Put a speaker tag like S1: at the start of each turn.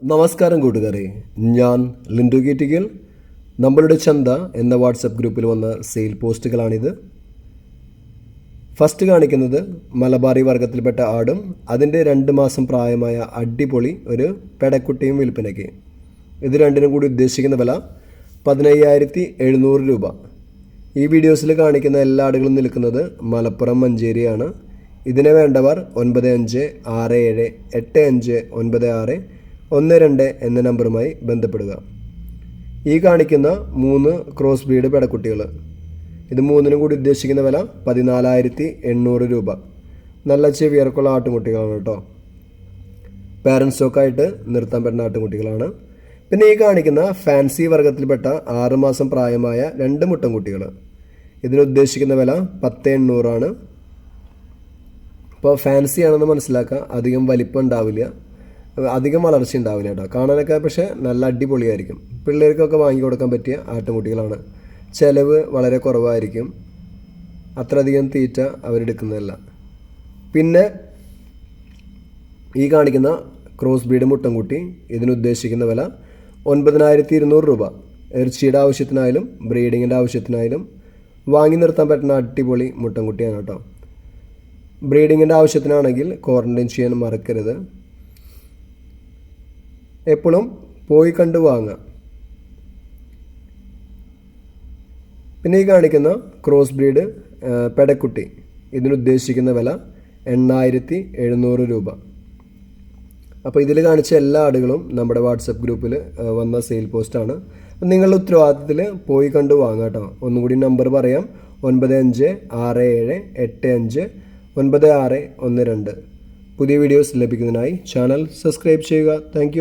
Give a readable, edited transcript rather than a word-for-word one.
S1: നമസ്കാരം കൂട്ടുകാരെ, ഞാൻ ലിൻഡു കീറ്റിക്കൽ. നമ്മളുടെ ചന്ത എന്ന വാട്സപ്പ് ഗ്രൂപ്പിൽ വന്ന സെയിൽ പോസ്റ്റുകളാണിത്. ഫസ്റ്റ് കാണിക്കുന്നത് മലബാറി വർഗത്തിൽപ്പെട്ട ആടും അതിൻ്റെ 2 മാസം പ്രായമായ അടിപൊളി ഒരു പെടക്കുട്ടിയും വിൽപ്പനയ്ക്ക്. ഇത് രണ്ടിനും കൂടി ഉദ്ദേശിക്കുന്ന വില 15,700 രൂപ. ഈ വീഡിയോസിൽ കാണിക്കുന്ന എല്ലാ ആടുകളും നിൽക്കുന്നത് മലപ്പുറം മഞ്ചേരിയാണ്. ഇതിനെ വേണ്ടവർ 9567585961 എന്ന നമ്പറുമായി ബന്ധപ്പെടുക. ഈ കാണിക്കുന്ന 3 ക്രോസ് ബ്രീഡ് പെടക്കുട്ടികൾ, ഇത് 3നും കൂടി ഉദ്ദേശിക്കുന്ന വില 14,800 രൂപ. നല്ല ചെവിയർക്കുള്ള ആട്ടുകുട്ടികളാണ് കേട്ടോ. പാരൻറ് സ്റ്റോക്കായിട്ട് നിർത്താൻ പറ്റുന്ന ആട്ടുകുട്ടികളാണ്. പിന്നെ ഈ കാണിക്കുന്ന ഫാൻസി വർഗത്തിൽപ്പെട്ട 6 മാസം പ്രായമായ 2 മുട്ടൻകുട്ടികൾ, ഇതിന് ഉദ്ദേശിക്കുന്ന വില 10,800 ആണ്. ഇപ്പോൾ ഫാൻസി ആണെന്ന് മനസ്സിലാക്കുക, അധികം വലിപ്പം ഉണ്ടാവില്ല, അധികം വളർച്ച ഉണ്ടാവില്ല കേട്ടോ. കാണാനൊക്കെ പക്ഷേ നല്ല അടിപൊളിയായിരിക്കും. പിള്ളേർക്കൊക്കെ വാങ്ങിക്കൊടുക്കാൻ പറ്റിയ ആട്ടുംകുട്ടികളാണ്. ചിലവ് വളരെ കുറവായിരിക്കും, അത്രയധികം തീറ്റ അവരെടുക്കുന്നതല്ല. പിന്നെ ഈ കാണിക്കുന്ന ക്രോസ് ബ്രീഡ് മുട്ടൻകുട്ടി, ഇതിനുദ്ദേശിക്കുന്ന വില 9,200 രൂപ. ഇറച്ചിയുടെ ആവശ്യത്തിനായാലും ബ്രീഡിങ്ങിൻ്റെ ആവശ്യത്തിനായാലും വാങ്ങി നിർത്താൻ പറ്റുന്ന അടിപൊളി മുട്ടൻകുട്ടിയാണ് കേട്ടോ. ബ്രീഡിങ്ങിൻ്റെ ആവശ്യത്തിനാണെങ്കിൽ ക്വാറൻറ്റൈൻ ചെയ്യാൻ മറക്കരുത്. എപ്പോഴും പോയി കണ്ട് വാങ്ങുക. പിന്നെ ഈ കാണിക്കുന്ന ക്രോസ് ബ്രീഡ് പെടക്കുട്ടി, ഇതിനുദ്ദേശിക്കുന്ന വില 8,700 രൂപ. അപ്പോൾ ഇതിൽ കാണിച്ച എല്ലാ ആടുകളും നമ്മുടെ വാട്സപ്പ് ഗ്രൂപ്പിൽ വന്ന സെയിൽ പോസ്റ്റാണ്. അപ്പം നിങ്ങളുടെ ഉത്തരവാദിത്തത്തിൽ പോയി കണ്ട് വാങ്ങാം കേട്ടോ. ഒന്നുകൂടി നമ്പർ പറയാം: 9567859612. പുതിയ വീഡിയോസ് ലഭിക്കുന്നതിനായി ചാനൽ സബ്സ്ക്രൈബ് ചെയ്യുക. താങ്ക്